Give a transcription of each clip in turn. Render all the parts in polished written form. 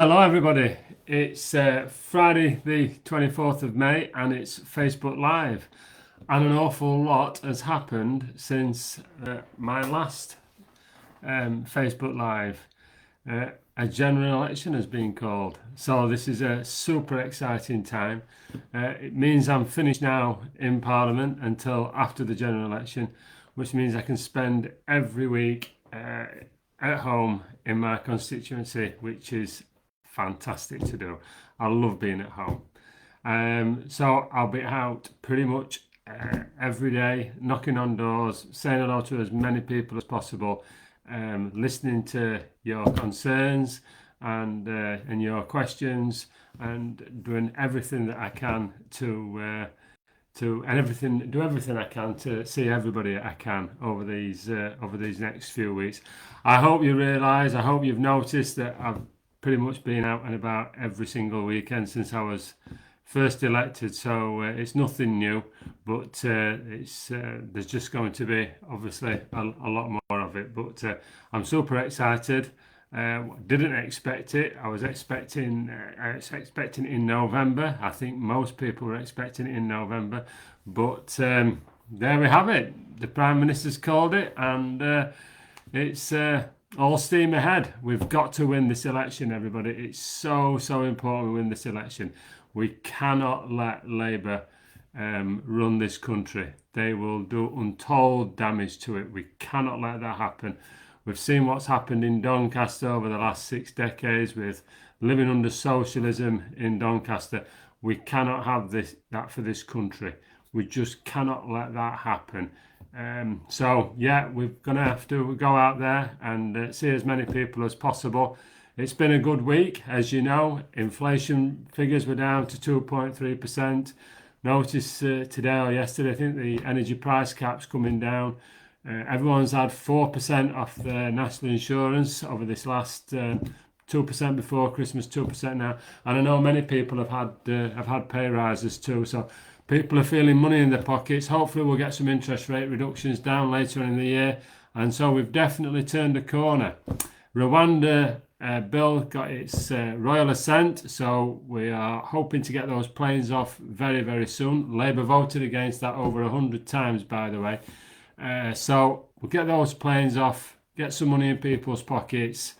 Hello, everybody. It's Friday, the 24th of May, and it's Facebook Live. And an awful lot has happened since my last Facebook Live. A general election has been called. So, this is a super exciting time. It means I'm finished now in Parliament until after the general election, which means I can spend every week at home in my constituency, which is fantastic to do. I love being at home. So I'll be out pretty much every day, knocking on doors, saying hello to as many people as possible, listening to your concerns and your questions, and doing everything that I can do everything I can to see everybody I can over these next few weeks. I hope you realise. I hope you've noticed that I've pretty much been out and about every single weekend since I was first elected. So it's nothing new, but it's there's just going to be obviously a lot more of it. But I'm super excited. Didn't expect it. I was expecting in November. I think most people were expecting it in November, but there we have it. The Prime Minister's called it, and it's all steam ahead. We've got to win this election, everybody. It's so important we win this election. We cannot let Labour run this country. They will do untold damage to it. We cannot let that happen. We've seen what's happened in Doncaster over the last 6 decades with living under socialism in Doncaster. We cannot have that for this country. We just cannot let that happen. So yeah, we're gonna have to go out there and see as many people as possible. It's been a good week, as you know. Inflation figures were down to 2.3%. Notice today or yesterday, I think the energy price cap's coming down. Everyone's had 4% off their national insurance over this last 2% before Christmas, 2% now, and I know many people have had pay rises too. So people are feeling money in their pockets. Hopefully, we'll get some interest rate reductions down later in the year, and so we've definitely turned a corner. Rwanda bill got its royal assent, so we are hoping to get those planes off very soon. Labour voted against that over 100 times, by the way. So we'll get those planes off, get some money in people's pockets,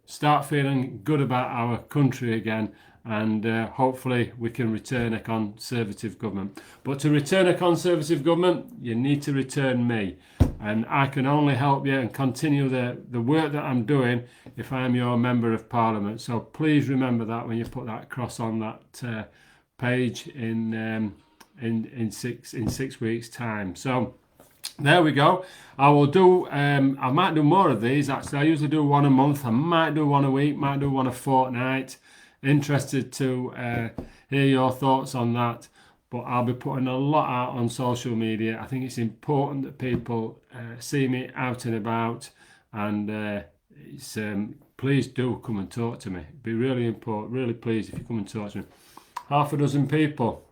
start feeling good about our country again, and hopefully we can return a Conservative government. But to return a Conservative government, you need to return me. And I can only help you and continue the work that I'm doing if I am your Member of Parliament. So please remember that when you put that cross on that page in 6 weeks' time. So there we go. I will do. I might do more of these. Actually, I usually do one a month. I might do one a week. Might do one a fortnight. Interested to hear your thoughts on that. But I'll be putting a lot out on social media. I think it's important that people see me out and about, and please do come and talk to me. It'd be really important. Really pleased if you come and talk to me. Half a dozen people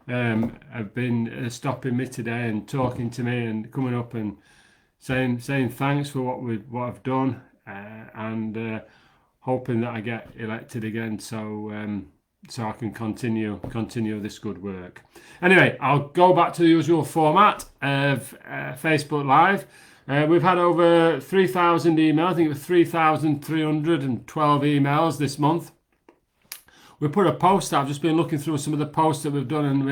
have been stopping me today and talking to me and coming up and saying thanks for what I've done, and hoping that I get elected again, so I can continue this good work. Anyway, I'll go back to the usual format of Facebook Live. We've had over 3,000 emails. I think it was 3,312 emails this month. We put a post out. I've just been looking through some of the posts that we've done, and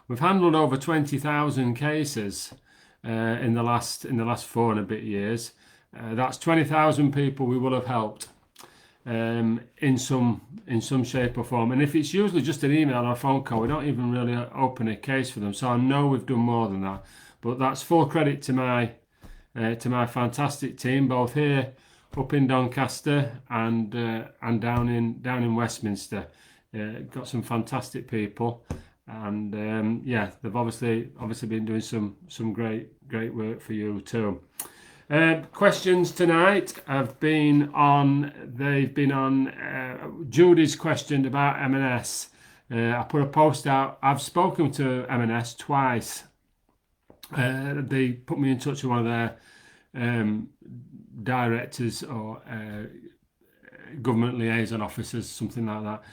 we've handled over 20,000 cases in the last 4 and a bit years. That's 20,000 people we will have helped in some shape or form. And if it's usually just an email or a phone call, we don't even really open a case for them. So I know we've done more than that. But that's full credit to my fantastic team, both here up in Doncaster and down in Westminster. Got some fantastic people, and yeah, they've obviously been doing some great work for you too. Questions tonight have been on. They've been on. Judy's questioned about M&S. I put a post out. I've spoken to M&S twice. They put me in touch with one of their directors or government liaison officers, something like that.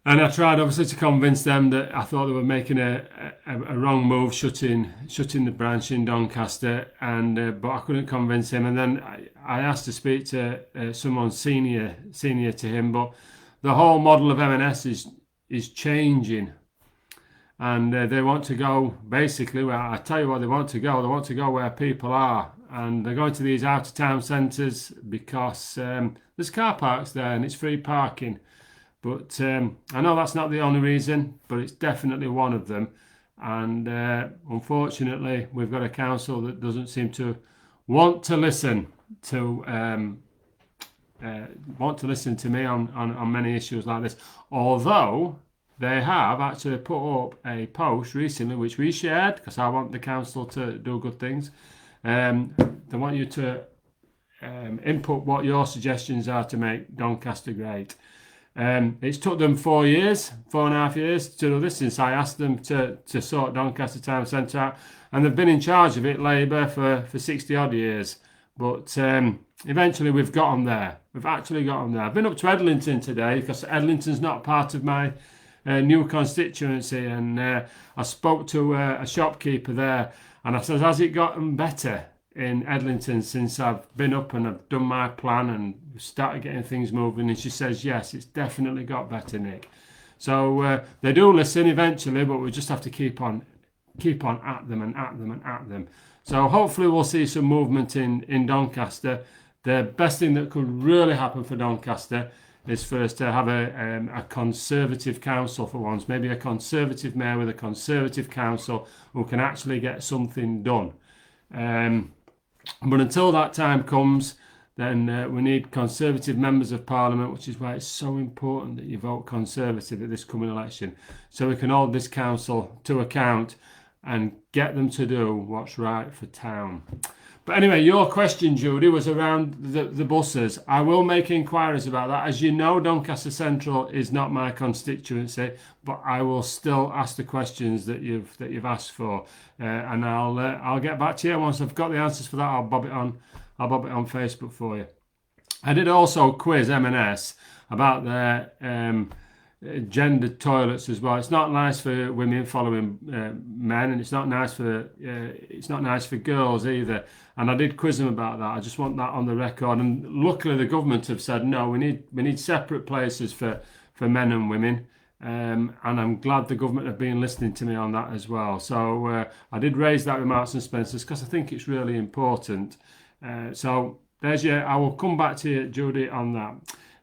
And I tried obviously to convince them that I thought they were making a wrong move, shutting the branch in Doncaster, and but I couldn't convince him. And then I asked to speak to someone senior to him, but the whole model of M&S is changing, and they want to go basically. Well, I tell you what they want to go. They want to go where people are, and they're going to these out of town centres because there's car parks there and it's free parking. But I know that's not the only reason, but it's definitely one of them. And unfortunately, we've got a council that doesn't seem to want to listen to me on many issues like this. Although they have actually put up a post recently, which we shared because I want the council to do good things. They want you to input what your suggestions are to make Doncaster great. It's took them 4.5 years to do this since I asked them to sort Doncaster Town Centre out, and they've been in charge of it, Labour, for 60 odd years. But eventually we've got them there. We've actually got them there. I've been up to Edlington today because Edlington's not part of my new constituency, and I spoke to a shopkeeper there, and I said, has it gotten better in Edlington since I've been up and I've done my plan and started getting things moving? And she says, yes, it's definitely got better, Nick. So they do listen eventually, but we just have to keep on at them and at them and at them. So hopefully we'll see some movement in Doncaster. The best thing that could really happen for Doncaster is for us to have a Conservative council for once, maybe a Conservative mayor with a Conservative council who can actually get something done. But until that time comes, then we need Conservative members of Parliament, which is why it's so important that you vote Conservative at this coming election, so we can hold this council to account and get them to do what's right for town. But anyway, your question, Judy, was around the buses. I will make inquiries about that. As you know, Doncaster Central is not my constituency, but I will still ask the questions that you've asked for, and I'll get back to you once I've got the answers for that. I'll bob it on Facebook for you. I did also quiz M&S about their gendered toilets as well. It's not nice for women following men, and it's not nice for girls either. And I did quiz them about that. I just want that on the record. And luckily, the government have said no. We need separate places for men and women. And I'm glad the government have been listening to me on that as well. So I did raise that with Marks and Spencers because I think it's really important. So there's I will come back to you, Judy, on that.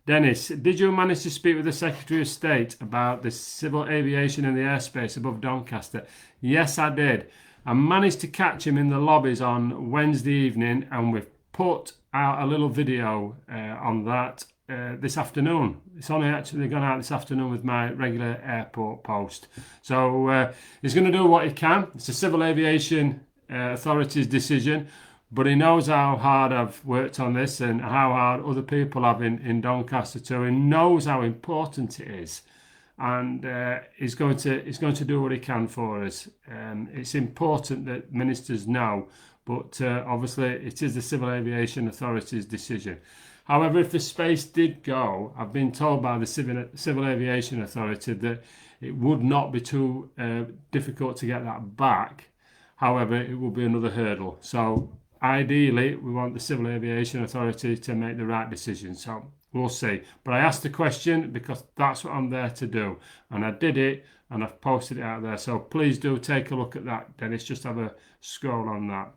Dennis, did you manage to speak with the Secretary of State about the civil aviation in the airspace above Doncaster? Yes, I did. I managed to catch him in the lobbies on Wednesday evening, and we've put out a little video on that this afternoon. It's only actually gone out this afternoon with my regular airport post. So he's going to do what he can. It's a civil aviation authority's decision, but he knows how hard I've worked on this and how hard other people have in Doncaster too. He knows how important it is, and he's going to do what he can for us. It's important that ministers know, but obviously it is the Civil Aviation Authority's decision. However, if the space did go, I've been told by the Civil Aviation Authority that it would not be too difficult to get that back. However, it will be another hurdle. So ideally, we want the Civil Aviation Authority to make the right decision. So we'll see. But I asked the question because that's what I'm there to do. And I did it, and I've posted it out there. So please do take a look at that, Dennis. Just have a scroll on that.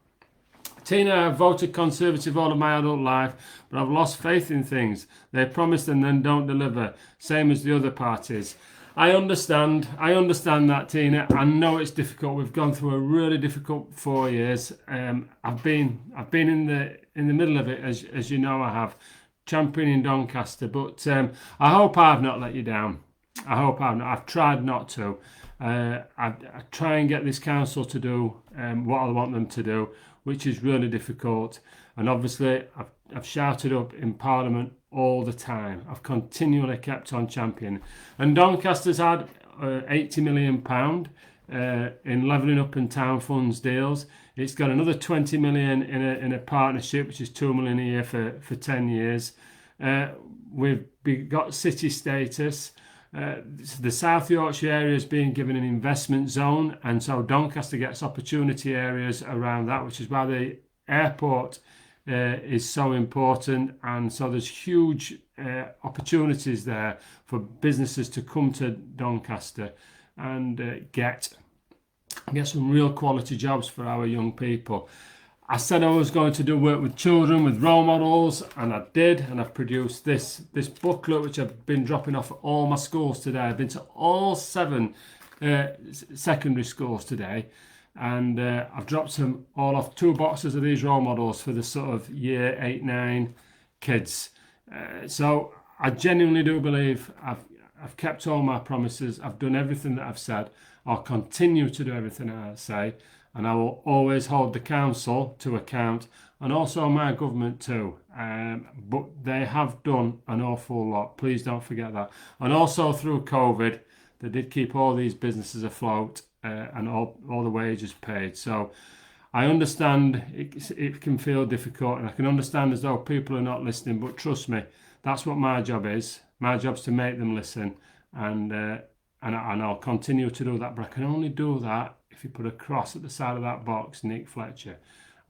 Tina, I've voted Conservative all of my adult life, but I've lost faith in things. They promise and then don't deliver, same as the other parties. I understand that, Tina. I know it's difficult. We've gone through a really difficult 4 years. I've been in the middle of it, as you know I have, championing Doncaster. But I hope I've not let you down. I hope I've not. I've tried not to. I try and get this council to do what I want them to do, which is really difficult. And obviously, I've shouted up in Parliament all the time. I've continually kept on championing. And Doncaster's had £80 million in levelling up and town funds deals. It's got another 20 million in a partnership, which is 2 million a year for 10 years. got city status. The South Yorkshire area is being given an investment zone, and so Doncaster gets opportunity areas around that, which is why the airport is so important. And so there's huge opportunities there for businesses to come to Doncaster and get some real quality jobs for our young people. I said I was going to do work with children, with role models, and I did, and I've produced this booklet which I've been dropping off at all my schools today. I've been to all 7 secondary schools today, and I've dropped them all off 2 boxes of these role models for the sort of year 8, 9 kids. So I genuinely do believe I've kept all my promises. I've done everything that I've said. I'll continue to do everything I say. And I will always hold the council to account, and also my government too. But they have done an awful lot. Please don't forget that. And also through COVID, they did keep all these businesses afloat and all the wages paid. So I understand it can feel difficult, and I can understand as though people are not listening. But trust me, that's what my job is. My job's to make them listen, and I'll continue to do that. But I can only do that if you put a cross at the side of that box, Nick Fletcher.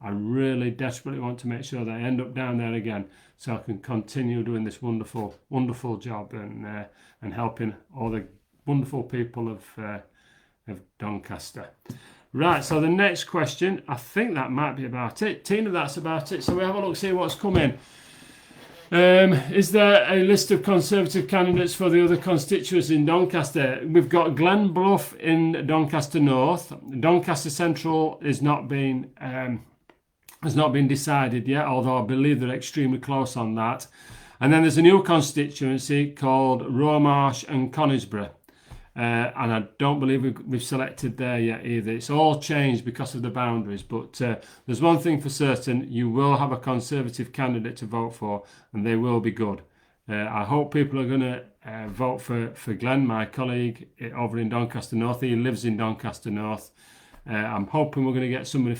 I really desperately want to make sure that I end up down there again, so I can continue doing this wonderful, wonderful job and helping all the wonderful people of Doncaster. Right, so the next question, I think that might be about it. Tina, that's about it. So we have a look, see what's coming. Is there a list of Conservative candidates for the other constituencies in Doncaster? We've got Glen Bluff in Doncaster North. Doncaster Central has not been decided yet, although I believe they're extremely close on that. And then there's a new constituency called Romarsh and Conisbrough. And I don't believe we've selected there yet either. It's all changed because of the boundaries. But there's one thing for certain, you will have a Conservative candidate to vote for, and they will be good. I hope people are going to vote for Glenn, my colleague over in Doncaster North. He lives in Doncaster North. I'm hoping we're going to get somebody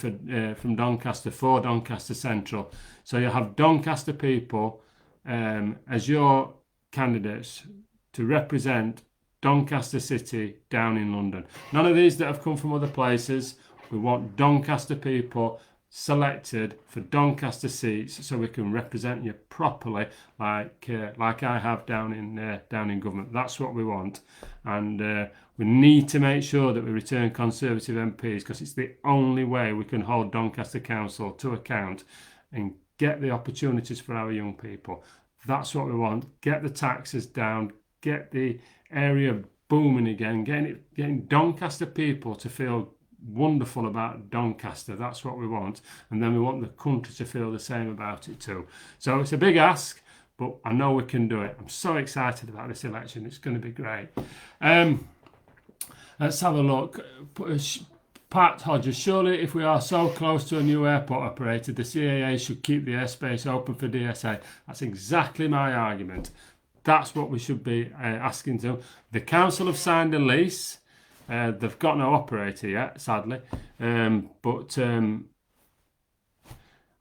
from Doncaster for Doncaster Central. So you'll have Doncaster people as your candidates to represent Doncaster City down in London. None of these that have come from other places. We want Doncaster people selected for Doncaster seats so we can represent you properly like I have down in government. That's what we want. And we need to make sure that we return Conservative MPs, because it's the only way we can hold Doncaster Council to account and get the opportunities for our young people. That's what we want. Get the taxes down, get the area booming again, getting Doncaster people to feel wonderful about Doncaster. That's what we want, and then we want the country to feel the same about it too. So it's a big ask, but I know we can do it. I'm so excited about this election. It's going to be great. Let's have a look. Pat Hodges, surely if we are so close to a new airport operator, the CAA should keep the airspace open for DSA. That's exactly my argument. That's what we should be asking to. The council have signed a lease. They've got no operator yet, sadly. But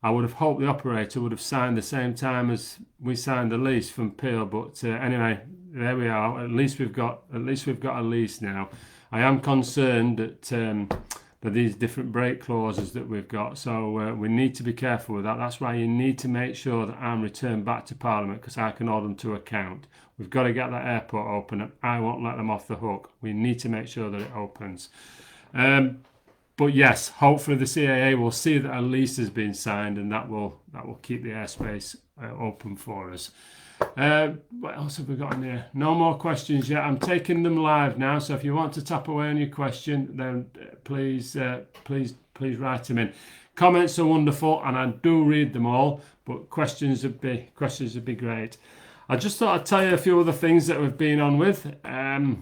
I would have hoped the operator would have signed the same time as we signed the lease from Peel. But anyway, there we are. At least we've got a lease now. I am concerned that these different break clauses that we've got. So we need to be careful with that. That's why you need to make sure that I'm returned back to Parliament, because I can hold them to account. We've got to get that airport open, and I won't let them off the hook. We need to make sure that it opens. But yes, hopefully the CAA will see that a lease has been signed, and that will keep the airspace open for us. What else have we got in here? No more questions yet. I'm taking them live now, so if you want to tap away on your question, then please write them in. Comments are wonderful, and I do read them all, but questions would be great. I just thought I'd tell you a few other things that we've been on with. The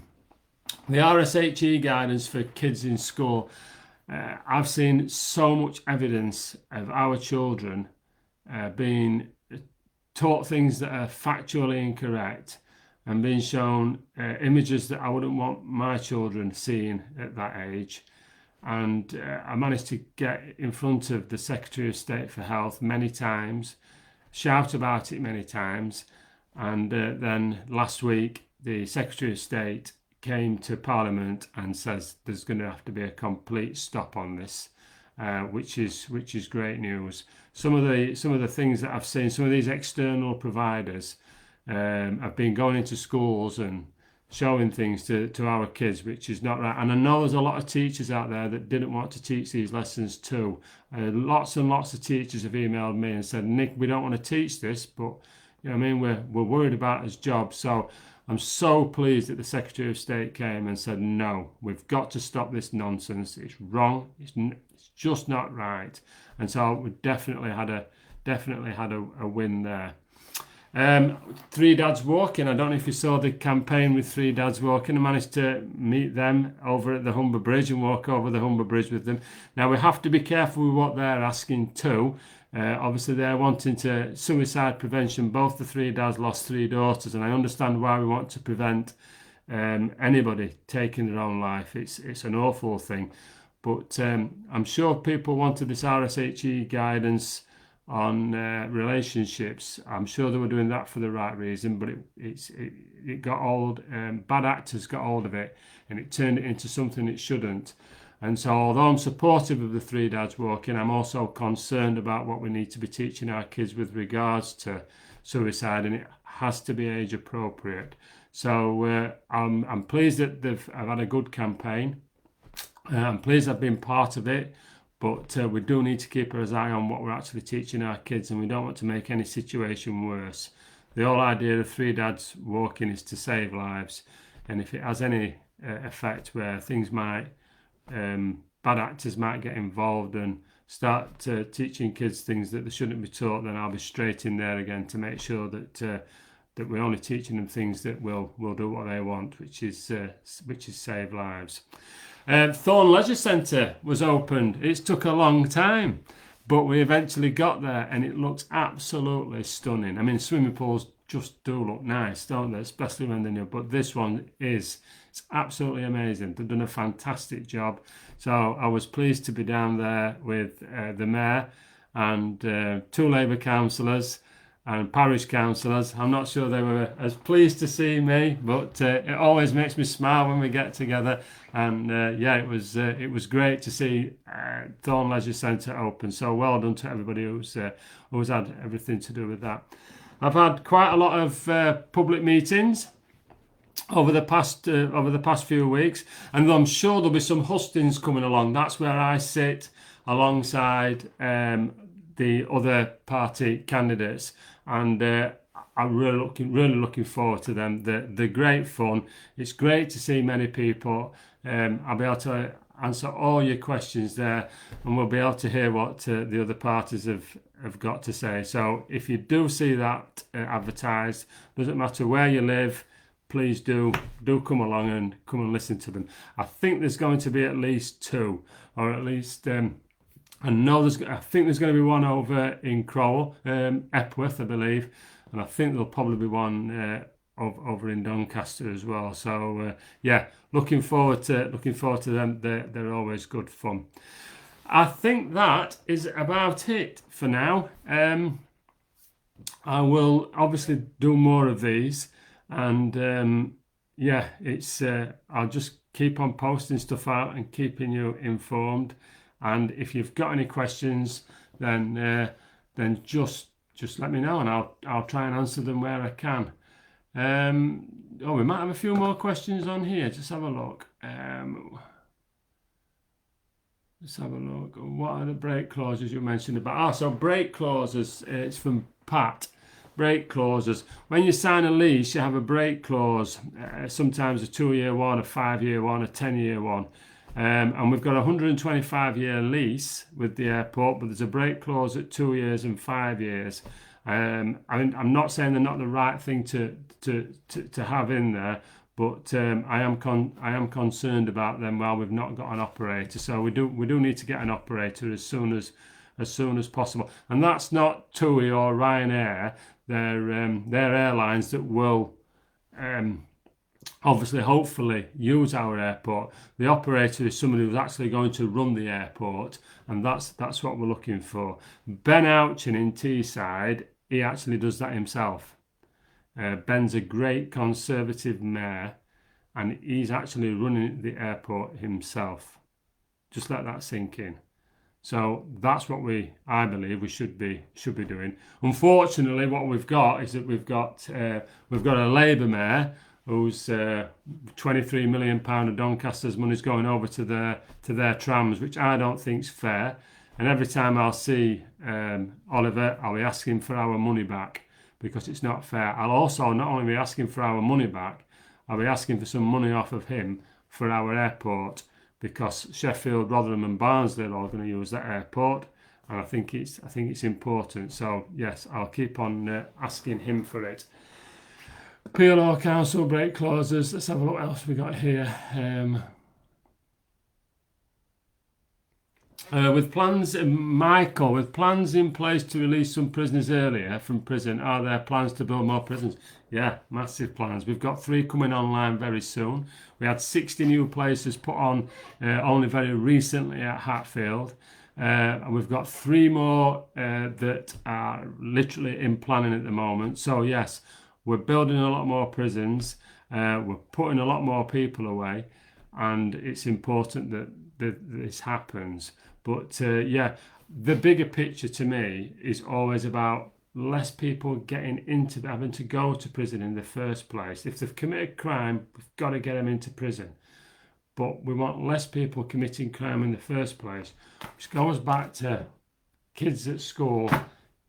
RSHE guidance for kids in school. I've seen so much evidence of our children being taught things that are factually incorrect and being shown images that I wouldn't want my children seeing at that age. And I managed to get in front of the Secretary of State for Health many times, shout about it many times, And then last week, the Secretary of State came to Parliament and says there's going to have to be a complete stop on this, which is great news. Some of the things that I've seen, some of these external providers have been going into schools and showing things to our kids, which is not right. And I know there's a lot of teachers out there that didn't want to teach these lessons too. Lots and lots of teachers have emailed me and said, Nick, we don't want to teach this, but you know what I mean, we're worried about his job. So I'm so pleased that the Secretary of State came and said, no, we've got to stop this nonsense. It's wrong. It's just not right. And so we definitely had a win there. Three Dads Walking. I don't know if you saw the campaign with Three Dads Walking. I managed to meet them over at the Humber Bridge and walk over the Humber Bridge with them. Now we have to be careful with what they're asking too. Obviously they're wanting to suicide prevention. Both the three dads lost three daughters, and I understand why we want to prevent anybody taking their own life. It's an awful thing, but I'm sure people wanted this RSHE guidance on relationships. I'm sure they were doing that for the right reason, but it got old. Bad actors got hold of it, and it turned it into something it shouldn't. And so, although I'm supportive of the Three Dads Walking, I'm also concerned about what we need to be teaching our kids with regards to suicide, and it has to be age appropriate. So I'm pleased that I've had a good campaign. I'm pleased I've been part of it. But we do need to keep our eye on what we're actually teaching our kids, and we don't want to make any situation worse. The whole idea of Three Dads Walking is to save lives, and if it has any effect where things might, bad actors might get involved and start teaching kids things that they shouldn't be taught, then I'll be straight in there again to make sure that we're only teaching them things that will do what they want, which is save lives. Thorn Leisure Centre was opened. It took a long time, but we eventually got there, and it looks absolutely stunning. I mean, swimming pools just do look nice, don't they? Especially when they're new. But this one it's absolutely amazing. They've done a fantastic job. So I was pleased to be down there with the mayor and two Labour councillors and parish councillors. I'm not sure they were as pleased to see me, but it always makes me smile when we get together. And it was great to see Thorn Leisure Centre open. So well done to everybody who's had everything to do with that. I've had quite a lot of public meetings over the past few weeks, and I'm sure there'll be some hustings coming along. That's where I sit alongside the other party candidates, and I'm really looking forward to them. They're great fun. It's great to see many people. I'll be able to answer all your questions there, and we'll be able to hear what the other parties have got to say. So if you do see that advertised, doesn't matter where you live, please do come along and come and listen to them. I think there's going to be at least two, or at least I think there's going to be one over in Crowell, Epworth, I believe, and I think there'll probably be one over in Doncaster as well. So looking forward to them. They're always good fun. I think that is about it for now. I will obviously do more of these, and I'll just keep on posting stuff out and keeping you informed. And if you've got any questions, then just let me know, and I'll try and answer them where I can. We might have a few more questions on here. Just have a look. Let's have a look. What are the break clauses you mentioned about? So break clauses. It's from Pat. Break clauses. When you sign a lease, you have a break clause. Sometimes a 2-year one, a 5-year one, a 10-year one. And we've got a 125-year lease with the airport, but there's a break clause at 2 years and 5 years. I'm not saying they're not the right thing to have in there, but I am concerned about them while we've not got an operator. So we do need to get an operator as soon as possible. And that's not TUI or Ryanair. They're airlines that will obviously, hopefully, use our airport. The operator is somebody who's actually going to run the airport, and that's what we're looking for. Ben Ouchin in Teesside, he actually does that himself. Ben's a great Conservative mayor, and he's actually running the airport himself. Just let that sink in. So that's what I believe we should be doing. Unfortunately, what we've got is that we've got a Labour mayor who's £23 million of Doncaster's money's going over to their trams, which I don't think's fair. And every time I'll see Oliver, I'll be asking for our money back because it's not fair. I'll also not only be asking for our money back, I'll be asking for some money off of him for our airport, because Sheffield, Rotherham and Barnsley are all going to use that airport, and I think it's important. So yes, I'll keep on asking him for it. PLO council break clauses. Let's have a look what else we got here. With plans, Michael, with plans in place to release some prisoners earlier from prison, are there plans to build more prisons? Yeah, massive plans. We've got 3 coming online very soon. We had 60 new places put on only very recently at Hatfield. And we've got 3 more that are literally in planning at the moment. So yes, we're building a lot more prisons. We're putting a lot more people away, and it's important that this happens. But yeah, the bigger picture to me is always about less people getting into having to go to prison in the first place. If they've committed crime, we've got to get them into prison. But we want less people committing crime in the first place, which goes back to kids at school,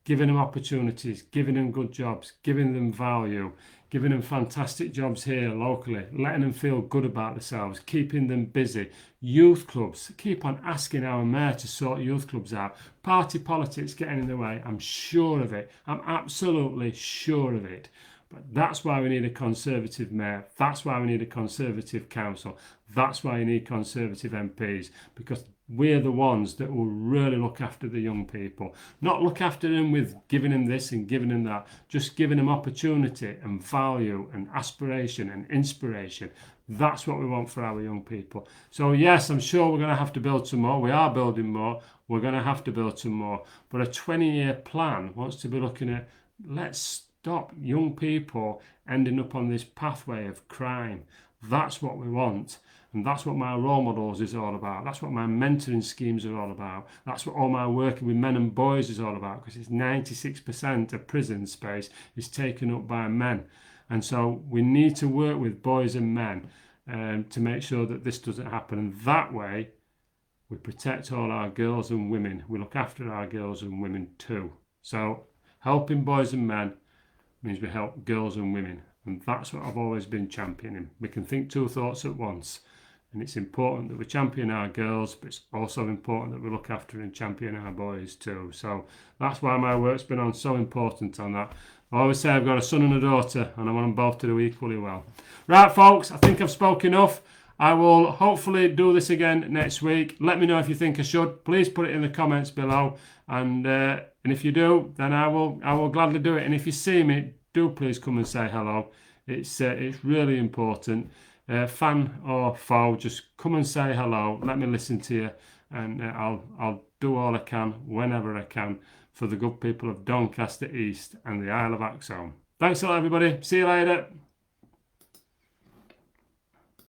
giving them opportunities, giving them good jobs, giving them value, giving them fantastic jobs here locally, letting them feel good about themselves, keeping them busy. Youth clubs, keep on asking our mayor to sort youth clubs out. Party politics getting in the way, I'm sure of it. I'm absolutely sure of it. But that's why we need a Conservative mayor. That's why we need a Conservative council. That's why you need Conservative MPs, because we're the ones that will really look after the young people. Not look after them with giving them this and giving them that, just giving them opportunity and value and aspiration and inspiration. That's what we want for our young people. So yes, I'm sure we're going to have to build some more. We are building more. We're going to have to build some more. But a 20-year plan wants to be looking at, let's stop young people ending up on this pathway of crime. That's what we want. And that's what my role models is all about. That's what my mentoring schemes are all about. That's what all my working with men and boys is all about, because it's 96% of prison space is taken up by men. And so we need to work with boys and men to make sure that this doesn't happen. And that way, we protect all our girls and women. We look after our girls and women too. So helping boys and men means we help girls and women. And that's what I've always been championing. We can think 2 thoughts at once. And it's important that we champion our girls, but it's also important that we look after and champion our boys too. So that's why my work's been on so important on that. I always say I've got a son and a daughter, and I want them both to do equally well. Right, folks, I think I've spoken enough. I will hopefully do this again next week. Let me know if you think I should. Please put it in the comments below. And if you do, then I will gladly do it. And if you see me, do please come and say hello. It's really important. Fan or foe, just come and say hello. Let me listen to you, and I'll do all I can whenever I can for the good people of Doncaster East and the Isle of Axholme. Thanks a lot, everybody. See you later.